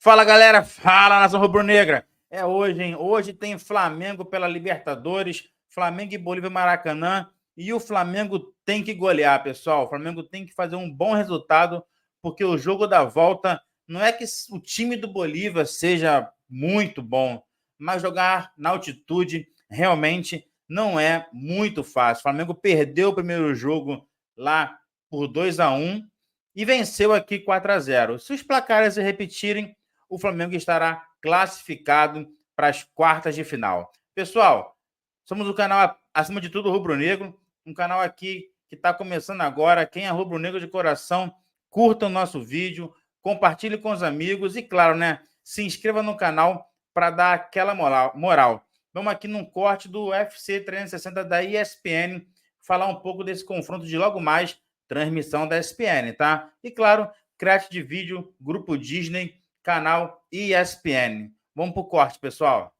Fala, galera. Fala, nação rubro-negra. É hoje, hein? Hoje tem Flamengo pela Libertadores, Flamengo e Bolívia Maracanã, e o Flamengo tem que golear, pessoal. O Flamengo tem que fazer um bom resultado, porque o jogo da volta não é que o time do Bolívia seja muito bom, mas jogar na altitude realmente não é muito fácil. O Flamengo perdeu o primeiro jogo lá por 2-1 e venceu aqui 4-0. Se os placares se repetirem, o Flamengo estará classificado para as quartas de final. Pessoal, somos o canal, acima de tudo, Rubro Negro, um canal aqui que está começando agora. Quem é Rubro Negro de coração, curta o nosso vídeo, compartilhe com os amigos e, claro, né, se inscreva no canal para dar aquela moral. Vamos aqui num corte do UFC 360 da ESPN, falar um pouco desse confronto de logo mais, transmissão da ESPN, tá? E, claro, crédito de vídeo, Grupo Disney, canal ESPN. Vamos para o corte, pessoal.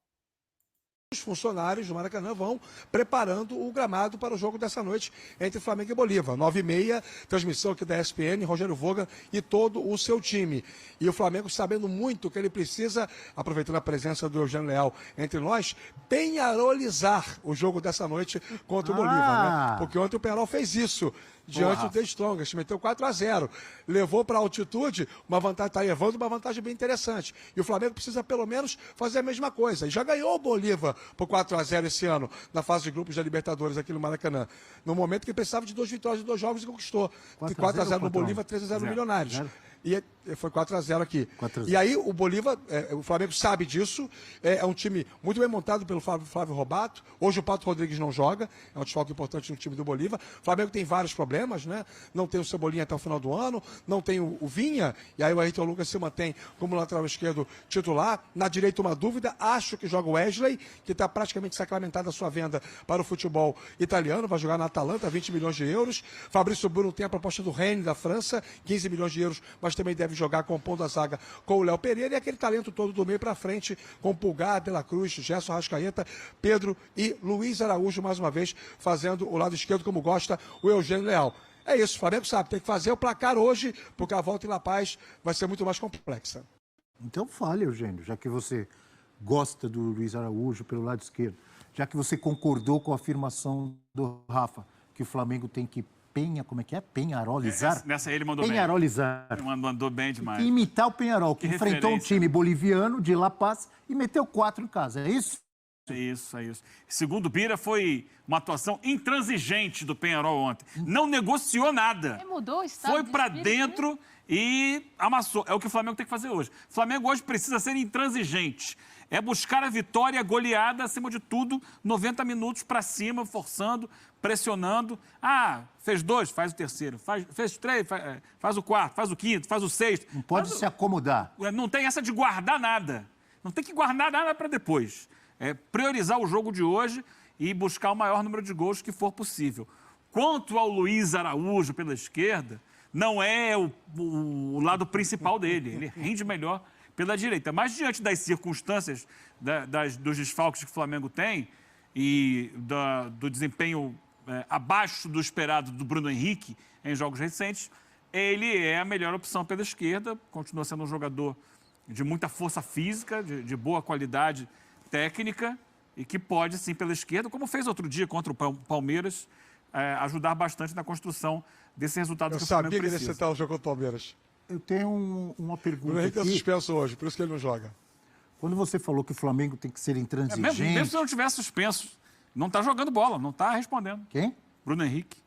Os funcionários do Maracanã vão preparando o gramado para o jogo dessa noite entre Flamengo e Bolívia. 9h30, transmissão aqui da ESPN, Rogério Voga e todo o seu time. E o Flamengo, sabendo muito que ele precisa, aproveitando a presença do Eugênio Leal entre nós, penharolizar o jogo dessa noite contra o Bolívia, né? Porque ontem o Penharol fez isso diante do The Strongest, meteu 4-0, levou para a altitude uma vantagem, está levando uma vantagem bem interessante. E o Flamengo precisa pelo menos fazer a mesma coisa. E já ganhou o Bolívia por 4-0 esse ano, na fase de grupos da Libertadores aqui no Maracanã. No momento que precisava de 2 vitórias de 2 jogos e conquistou. 4-0 no Bolívia, 3-0 no Milionários. E foi 4-0 aqui. 4-0. E aí o Bolívia, o Flamengo sabe disso, é um time muito bem montado pelo Flávio Robato. Hoje o Pato Rodrigues não joga, é um desfalque importante no time do Bolívia. O Flamengo tem vários problemas, né? Não tem o Cebolinha até o final do ano, não tem o Vinha, e aí o Ayrton Lucas se mantém como lateral esquerdo titular. Na direita uma dúvida, acho que joga o Wesley, que está praticamente sacramentada a sua venda para o futebol italiano, vai jogar na Atalanta, 20 milhões de euros. Fabrício Bruno tem a proposta do Rennes da França, 15 milhões de euros, mas também deve jogar compondo a zaga com o Léo Pereira e aquele talento todo do meio para frente, com Pulgar, De La Cruz, Gerson Arrascaeta, Pedro e Luiz Araújo, mais uma vez, fazendo o lado esquerdo como gosta o Eugênio Leal. É isso, o Flamengo sabe, tem que fazer o placar hoje, porque a volta em La Paz vai ser muito mais complexa. Então fale, Eugênio, já que você gosta do Luiz Araújo pelo lado esquerdo, já que você concordou com a afirmação do Rafa, que o Flamengo tem que penharolizar? Nessa aí ele mandou penharolizar. bem. Mandou bem demais. E imitar o Penharol, que enfrentou um time boliviano de La Paz e meteu 4 em casa, é isso? Isso. Segundo o Bira, foi uma atuação intransigente do Penharol ontem. Não negociou nada. Mudou o estado foi para de dentro, né? E amassou. É o que o Flamengo tem que fazer hoje. O Flamengo hoje precisa ser intransigente. É buscar a vitória, a goleada, acima de tudo, 90 minutos para cima, forçando, pressionando. Ah, fez 2, faz o terceiro. Fez 3, faz o quarto, faz o quinto, faz o sexto. Não pode se acomodar. Não tem essa de guardar nada. Não tem que guardar nada para depois. É priorizar o jogo de hoje e buscar o maior número de gols que for possível. Quanto ao Luiz Araújo pela esquerda, não é o lado principal dele. Ele rende melhor pela direita. Mas diante das circunstâncias, dos desfalques que o Flamengo tem e do desempenho abaixo do esperado do Bruno Henrique em jogos recentes, ele é a melhor opção pela esquerda, continua sendo um jogador de muita força física, de boa qualidade técnica e que pode, sim, pela esquerda, como fez outro dia contra o Palmeiras, ajudar bastante na construção desse resultado que o Flamengo precisa. Eu sabia que ele ia acertar o jogo contra o Palmeiras. Eu tenho uma pergunta aqui. Ele está suspenso hoje, por isso que ele não joga. Quando você falou que o Flamengo tem que ser intransigente... Mesmo se não tivesse suspenso, não está jogando bola, não está respondendo. Quem? Bruno Henrique.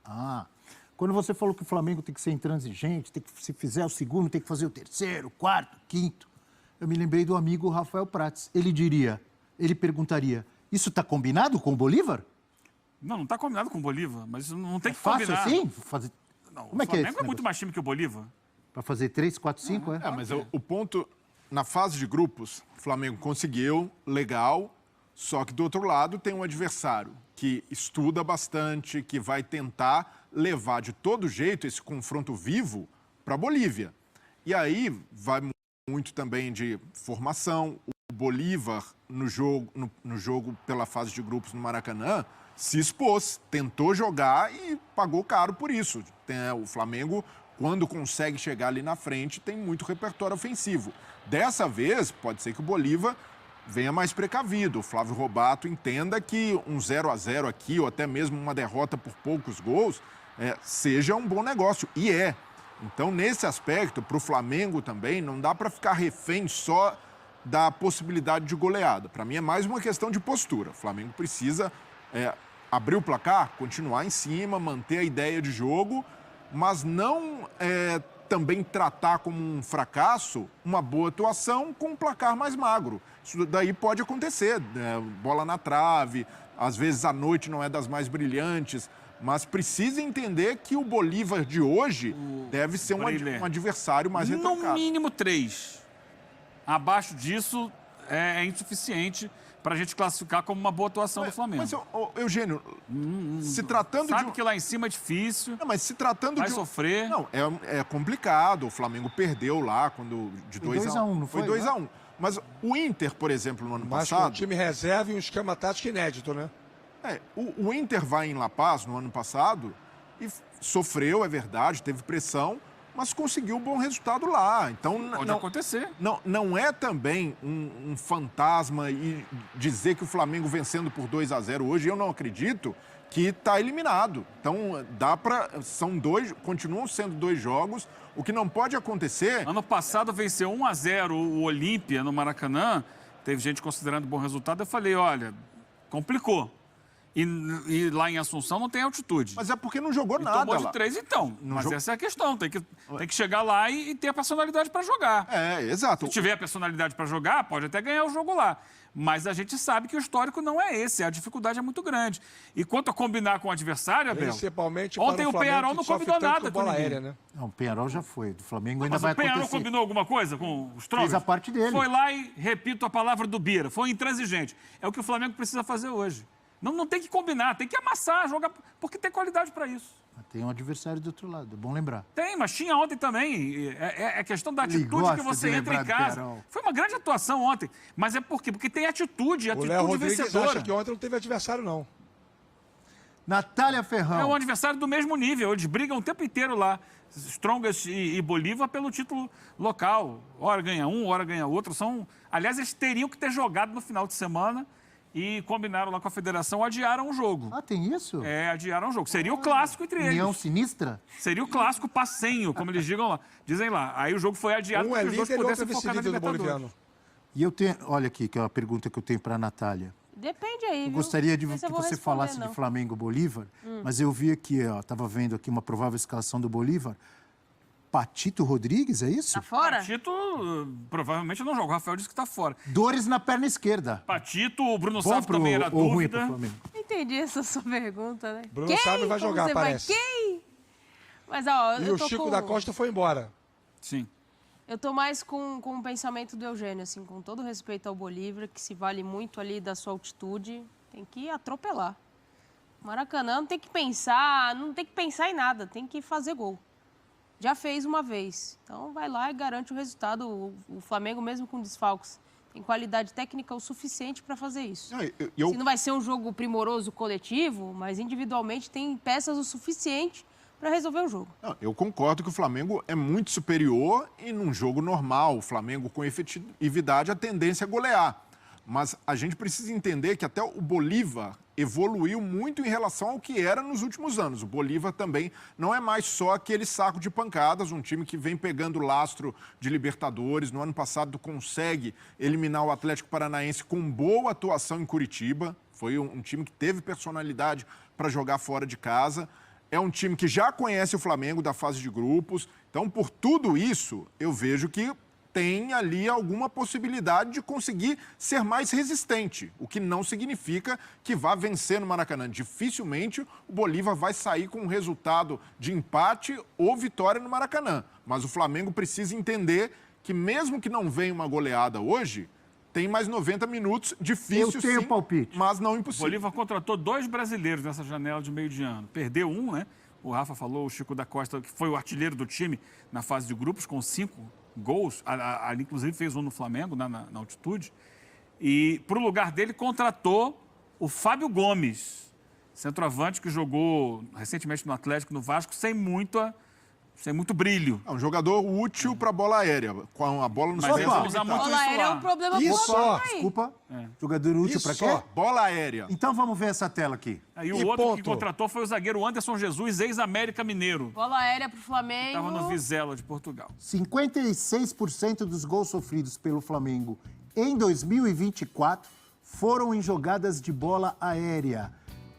Quando você falou que o Flamengo tem que ser intransigente, tem que, se fizer o segundo, tem que fazer o terceiro, quarto, quinto, eu me lembrei do amigo Rafael Prats. Ele perguntaria, isso está combinado com o Bolívar? Não está combinado com o Bolívar, mas não tem que fácil combinar. Assim? Não, como o Flamengo é muito mais time que o Bolívar. Para fazer 3, 4, 5, mas o ponto, na fase de grupos, o Flamengo conseguiu, legal, só que do outro lado tem um adversário que estuda bastante, que vai tentar levar de todo jeito esse confronto vivo para a Bolívia. E aí vai muito também de formação. O Bolívar, no jogo pela fase de grupos no Maracanã, se expôs, tentou jogar e pagou caro por isso. O Flamengo quando consegue chegar ali na frente, tem muito repertório ofensivo. Dessa vez, pode ser que o Bolívar venha mais precavido. O Flávio Robato entenda que um 0-0 aqui, ou até mesmo uma derrota por poucos gols, seja um bom negócio. E é. Então, nesse aspecto, para o Flamengo também, não dá para ficar refém só da possibilidade de goleada. Para mim, é mais uma questão de postura. O Flamengo precisa abrir o placar, continuar em cima, manter a ideia de jogo, mas não também tratar como um fracasso uma boa atuação com um placar mais magro. Isso daí pode acontecer, bola na trave, às vezes a noite não é das mais brilhantes, mas precisa entender que o Bolívar de hoje deve ser um adversário mais retrancado. No mínimo 3. Abaixo disso é insuficiente para a gente classificar como uma boa atuação do Flamengo. Mas, Eugênio, se tratando de... Sabe que lá em cima é difícil. Não, mas se tratando vai sofrer. Não, é complicado. O Flamengo perdeu lá quando de 2-1. Não foi? Foi 2-1. Mas o Inter, por exemplo, no ano passado... Mas com time reserva e um esquema tático inédito, né? O Inter vai em La Paz no ano passado e sofreu, é verdade, teve pressão, mas conseguiu um bom resultado lá. Então, pode acontecer. Não é também um fantasma e dizer que o Flamengo vencendo por 2-0 hoje, eu não acredito que está eliminado. Então, continuam sendo 2 jogos. O que não pode acontecer... Ano passado venceu 1-0 o Olímpia no Maracanã. Teve gente considerando bom resultado. Eu falei, olha, complicou. E lá em Assunção não tem altitude. Mas é porque não jogou e nada tomou lá. de 3, então. Mas essa é a questão. Tem que chegar lá e ter a personalidade para jogar. Exato. Se tiver a personalidade para jogar, pode até ganhar o jogo lá. Mas a gente sabe que o histórico não é esse. A dificuldade é muito grande. E quanto a combinar com o adversário, Abel... Principalmente ontem o Peñarol não combinou nada com ninguém. Aérea, né? Não, o Peñarol já foi. Do Flamengo ainda vai acontecer. Mas o Peñarol combinou alguma coisa com os Strongers? Fez a parte dele. Foi lá e, repito a palavra do Bira, foi intransigente. É o que o Flamengo precisa fazer hoje. Não tem que combinar, tem que amassar, jogar, porque tem qualidade para isso. Tem um adversário do outro lado, é bom lembrar. Tem, mas tinha ontem também. É questão da atitude que você entra em casa. Foi uma grande atuação ontem. Mas é por quê? Porque tem atitude, O Léo Rodrigues vencedora. acha que ontem não teve adversário, não. Natália Ferrão. É um adversário do mesmo nível. Eles brigam o tempo inteiro lá. Strongest e Bolívar pelo título local. Hora ganha um, hora ganha outro. Aliás, eles teriam que ter jogado no final de semana e combinaram lá com a federação, adiaram o jogo. Ah, tem isso? Adiaram o jogo. Seria o clássico entre eles. União sinistra? Seria o clássico passenho, como eles dizem lá. Aí o jogo foi adiado para que os dois pudessem focar na do boliviano. E eu tenho, olha aqui, que é uma pergunta que eu tenho para a Natália. Depende aí, Eu gostaria de que você falasse de Flamengo Bolívar, mas eu vi aqui, estava vendo aqui uma provável escalação do Bolívar. Patito Rodrigues, é isso? Tá fora? Patito provavelmente não joga. O Rafael disse que tá fora. Dores na perna esquerda. Patito, o Bruno Bom Sávio também era ou ruim dúvida. pro Flamengo? Entendi essa sua pergunta, né? Bruno Sávio vai jogar, você parece. Quem? Mas, ó, E o Chico da Costa foi embora. Sim. Eu tô mais com o pensamento do Eugênio, assim, com todo respeito ao Bolívar, que se vale muito ali da sua altitude, tem que atropelar. Maracanã não tem que pensar em nada, tem que fazer gol. Já fez uma vez. Então vai lá e garante o resultado. O Flamengo, mesmo com desfalques, tem qualidade técnica o suficiente para fazer isso. Se não vai ser um jogo primoroso coletivo, mas individualmente tem peças o suficiente para resolver o jogo. Eu concordo que o Flamengo é muito superior e num jogo normal, o Flamengo com efetividade, a tendência é golear. Mas a gente precisa entender que até o Bolívar evoluiu muito em relação ao que era nos últimos anos. O Bolívar também não é mais só aquele saco de pancadas, um time que vem pegando lastro de Libertadores. No ano passado consegue eliminar o Atlético Paranaense com boa atuação em Curitiba. Foi um time que teve personalidade para jogar fora de casa. É um time que já conhece o Flamengo da fase de grupos. Então, por tudo isso, eu vejo que tem ali alguma possibilidade de conseguir ser mais resistente, o que não significa que vá vencer no Maracanã. Dificilmente o Bolívar vai sair com um resultado de empate ou vitória no Maracanã. Mas o Flamengo precisa entender que mesmo que não venha uma goleada hoje, tem mais 90 minutos, difícil eu tenho sim, palpite. mas não O impossível. Bolívar contratou 2 brasileiros nessa janela de meio de ano. Perdeu um, né? O Rafa falou, o Chico da Costa, que foi o artilheiro do time na fase de grupos, com 5 gols. Ali, inclusive, fez um no Flamengo, na altitude. E, para o lugar dele, contratou o Fábio Gomes, centroavante que jogou recentemente no Atlético, no Vasco, sem muita sem muito brilho. É um jogador útil para bola aérea, com a bola no Mas eles vão seu usar muito Bola isso aérea é lá. um problema pro Isso, Flamengo aí. Desculpa. Jogador útil Isso para só, quê? bola aérea. Então vamos ver essa tela aqui. Aí o E outro que ponto. contratou foi o zagueiro Anderson Jesus, ex-América Mineiro. Bola aérea pro Flamengo. Estava no Vizela de Portugal. 56% dos gols sofridos pelo Flamengo em 2024 foram em jogadas de bola aérea.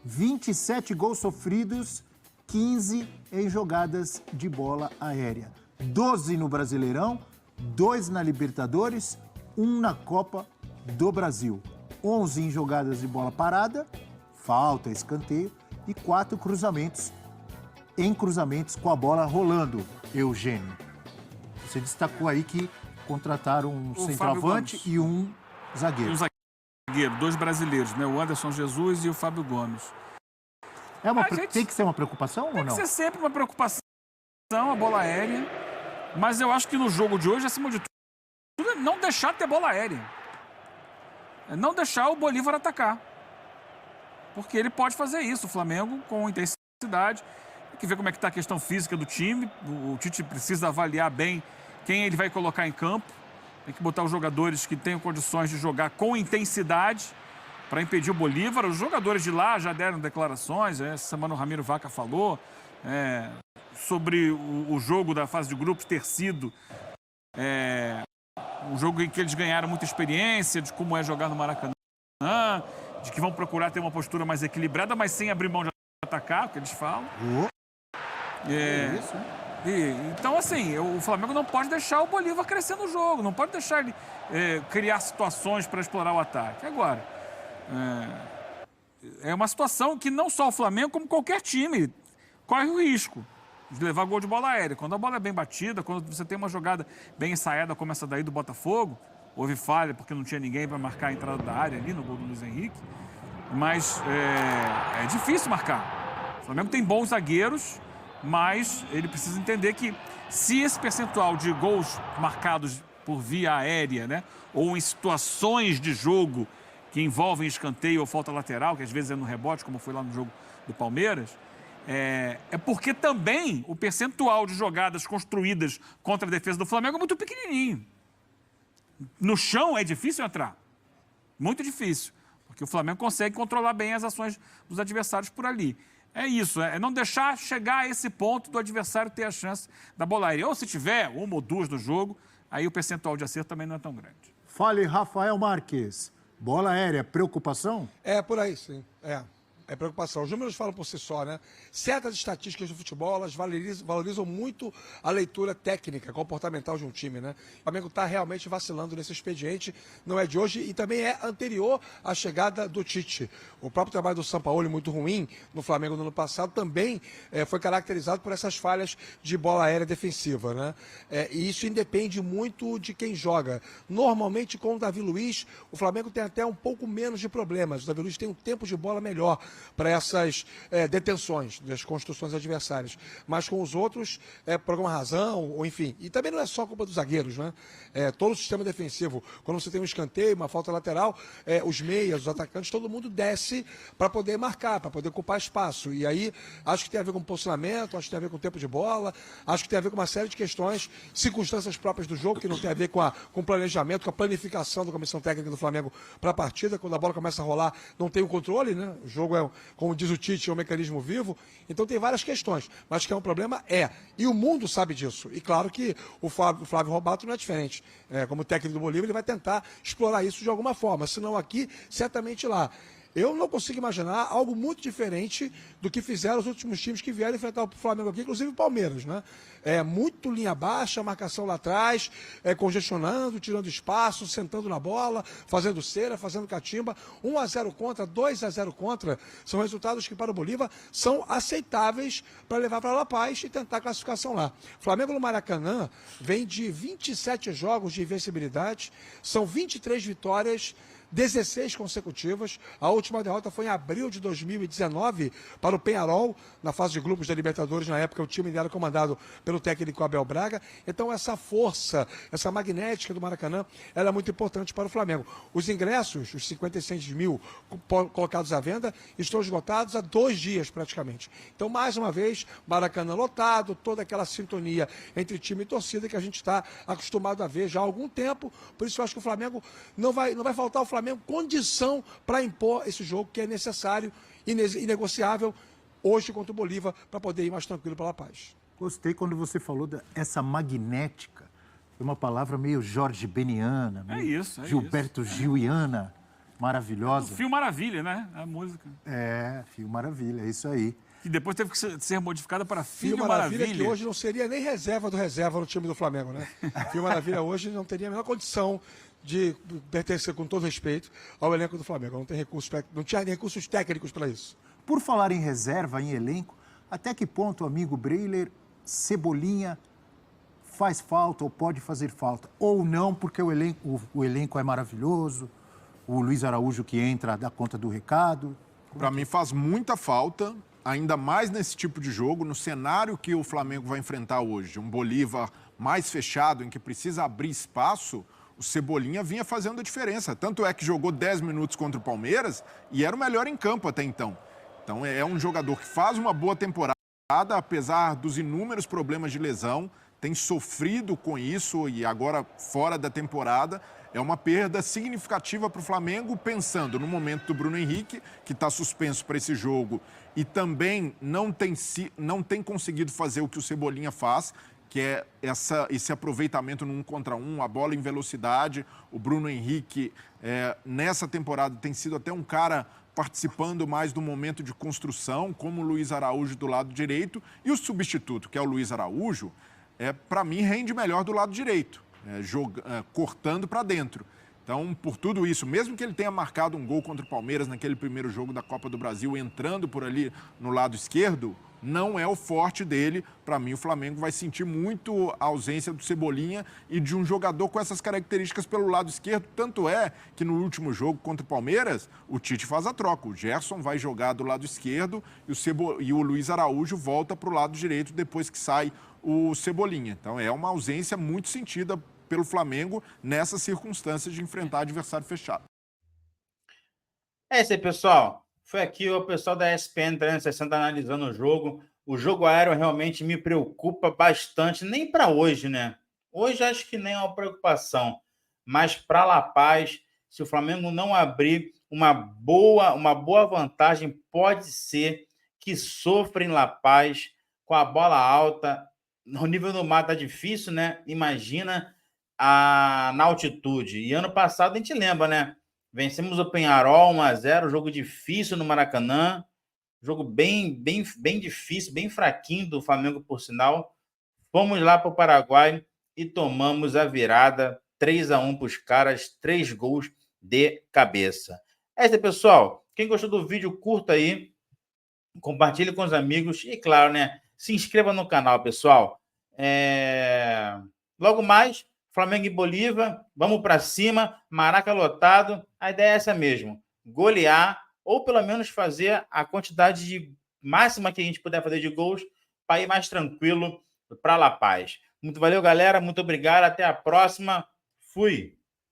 27 gols sofridos, 15 em jogadas de bola aérea. 12 no Brasileirão, 2 na Libertadores, 1 na Copa do Brasil. 11 em jogadas de bola parada, falta, escanteio, e 4 cruzamentos, em cruzamentos com a bola rolando, Eugênio. Você destacou aí que contrataram um Fábio centroavante Gomes. e um zagueiro. E um zagueiro, 2 brasileiros, né? O Anderson Jesus e o Fábio Gomes. Tem que ser uma preocupação ou Tem que não? ser sempre uma preocupação a bola aérea. Mas eu acho que no jogo de hoje, acima de tudo, é não deixar de ter bola aérea. É não deixar o Bolívar atacar. Porque ele pode fazer isso. O Flamengo, com intensidade. Tem que ver como é que está a questão física do time. O Tite precisa avaliar bem quem ele vai colocar em campo. Tem que botar os jogadores que tenham condições de jogar com intensidade para impedir o Bolívar. Os jogadores de lá já deram declarações. Essa semana o Ramiro Vaca falou sobre o jogo da fase de grupos ter sido um jogo em que eles ganharam muita experiência de como é jogar no Maracanã, de que vão procurar ter uma postura mais equilibrada, mas sem abrir mão de atacar, o que eles falam. Isso, né? Então, assim, o Flamengo não pode deixar o Bolívar crescer no jogo, não pode deixar ele criar situações para explorar o ataque. Agora, é uma situação que não só o Flamengo, como qualquer time, corre o risco de levar gol de bola aérea. Quando a bola é bem batida, quando você tem uma jogada bem ensaiada como essa daí do Botafogo, houve falha porque não tinha ninguém para marcar a entrada da área ali no gol do Luiz Henrique, mas é difícil marcar. O Flamengo tem bons zagueiros, mas ele precisa entender que se esse percentual de gols marcados por via aérea, né, ou em situações de jogo que envolvem escanteio ou falta lateral, que às vezes é no rebote, como foi lá no jogo do Palmeiras, é porque também o percentual de jogadas construídas contra a defesa do Flamengo é muito pequenininho. No chão é difícil entrar. Muito difícil. Porque o Flamengo consegue controlar bem as ações dos adversários por ali. É isso, é não deixar chegar a esse ponto do adversário ter a chance da bola aérea. Ou se tiver uma ou duas no jogo, aí o percentual de acerto também não é tão grande. Fale, Rafael Marques. Bola aérea, preocupação? É, por aí, sim. É preocupação. Os números falam por si só, né? Certas estatísticas do futebol, elas valorizam muito a leitura técnica, comportamental de um time, né? O Flamengo está realmente vacilando nesse expediente, não é de hoje e também é anterior à chegada do Tite. O próprio trabalho do Sampaoli, muito ruim no Flamengo no ano passado, também foi caracterizado por essas falhas de bola aérea defensiva, né? E isso independe muito de quem joga. Normalmente, com o Davi Luiz, o Flamengo tem até um pouco menos de problemas. O Davi Luiz tem um tempo de bola melhor para essas detenções das construções adversárias. Mas com os outros, por alguma razão, ou enfim. E também não é só culpa dos zagueiros, né? Todo o sistema defensivo, quando você tem um escanteio, uma falta lateral, os meias, os atacantes, todo mundo desce para poder marcar, para poder ocupar espaço. E aí, acho que tem a ver com posicionamento, acho que tem a ver com tempo de bola, acho que tem a ver com uma série de questões, circunstâncias próprias do jogo, que não tem a ver com o planejamento, com a planificação da comissão técnica do Flamengo para a partida. Quando a bola começa a rolar, não tem o controle, né? O jogo como diz o Tite, é um mecanismo vivo. Então tem várias questões. Mas que é um problema, E o mundo sabe disso. E claro que o Flávio Robato não é diferente. Como técnico do Bolívar, ele vai tentar explorar isso de alguma forma. Se não aqui, certamente lá. Eu não consigo imaginar algo muito diferente do que fizeram os últimos times que vieram enfrentar o Flamengo aqui, inclusive o Palmeiras, né? Muito linha baixa, marcação lá atrás, congestionando, tirando espaço, sentando na bola, fazendo cera, fazendo catimba. 1-0 contra, 2-0 contra, são resultados que para o Bolívar são aceitáveis para levar para La Paz e tentar a classificação lá. Flamengo no Maracanã vem de 27 jogos de invencibilidade, são 23 vitórias 16 consecutivas. A última derrota foi em abril de 2019 para o Peñarol, na fase de grupos da Libertadores. Na época, o time era comandado pelo técnico Abel Braga. Então, essa força, essa magnética do Maracanã, ela é muito importante para o Flamengo. Os ingressos, os 56 mil colocados à venda, estão esgotados há 2 dias praticamente. Então, mais uma vez, Maracanã lotado, toda aquela sintonia entre time e torcida que a gente está acostumado a ver já há algum tempo. Por isso, eu acho que o Flamengo não vai faltar ao Flamengo condição para impor esse jogo que é necessário e inegociável hoje contra o Bolívar para poder ir mais tranquilo para La Paz. Gostei quando você falou dessa magnética. É uma palavra meio Jorge Beniana, meio Gilberto Giliana, maravilhosa. O Fio Maravilha, né? A música. Fio Maravilha, é isso aí. Que depois teve que ser modificada para Fio Maravilha. Maravilha. Que hoje não seria nem reserva do reserva no time do Flamengo, né? Fio Maravilha hoje não teria a menor condição de pertencer, com todo respeito, ao elenco do Flamengo. Não tinha recursos técnicos para isso. Por falar em reserva, em elenco, até que ponto, amigo Breiler, Cebolinha faz falta ou pode fazer falta? Ou não, porque o elenco é maravilhoso, o Luiz Araújo que entra dá conta do recado? Para mim faz muita falta, ainda mais nesse tipo de jogo, no cenário que o Flamengo vai enfrentar hoje. Um Bolívar mais fechado, em que precisa abrir espaço, o Cebolinha vinha fazendo a diferença. Tanto é que jogou 10 minutos contra o Palmeiras e era o melhor em campo até então. Então é um jogador que faz uma boa temporada, apesar dos inúmeros problemas de lesão, tem sofrido com isso e agora fora da temporada. É uma perda significativa para o Flamengo, pensando no momento do Bruno Henrique, que está suspenso para esse jogo e também não tem conseguido fazer o que o Cebolinha faz, que é esse aproveitamento no 1 contra 1, a bola em velocidade. O Bruno Henrique, nessa temporada, tem sido até um cara participando mais do momento de construção, como o Luiz Araújo do lado direito. E o substituto, que é o Luiz Araújo, para mim, rende melhor do lado direito, cortando para dentro. Então, por tudo isso, mesmo que ele tenha marcado um gol contra o Palmeiras naquele primeiro jogo da Copa do Brasil, entrando por ali no lado esquerdo, não é o forte dele. Para mim, o Flamengo vai sentir muito a ausência do Cebolinha e de um jogador com essas características pelo lado esquerdo. Tanto é que no último jogo contra o Palmeiras, o Tite faz a troca. O Gerson vai jogar do lado esquerdo e o Luiz Araújo volta para o lado direito depois que sai o Cebolinha. Então, é uma ausência muito sentida pelo Flamengo nessas circunstâncias de enfrentar adversário fechado. É isso aí, pessoal. Foi aqui o pessoal da ESPN 360 analisando o jogo. O jogo aéreo realmente me preocupa bastante, nem para hoje, né? Hoje acho que nem é uma preocupação, mas para La Paz, se o Flamengo não abrir uma boa vantagem, pode ser que sofra em La Paz com a bola alta. No nível do mar tá difícil, né? Imagina na altitude. E ano passado a gente lembra, né? Vencemos o Peñarol 1-0, jogo difícil no Maracanã, jogo bem difícil, bem fraquinho do Flamengo, por sinal. Fomos lá para o Paraguai e tomamos a virada 3-1 para os caras, 3 gols de cabeça. É isso aí, pessoal. Quem gostou do vídeo, curta aí, compartilhe com os amigos e, claro, né, se inscreva no canal, pessoal. Logo mais, Flamengo e Bolívar, vamos para cima, Maraca lotado. A ideia é essa mesmo, golear ou pelo menos fazer a quantidade de máxima que a gente puder fazer de gols para ir mais tranquilo para La Paz. Muito valeu, galera, muito obrigado, até a próxima. Fui!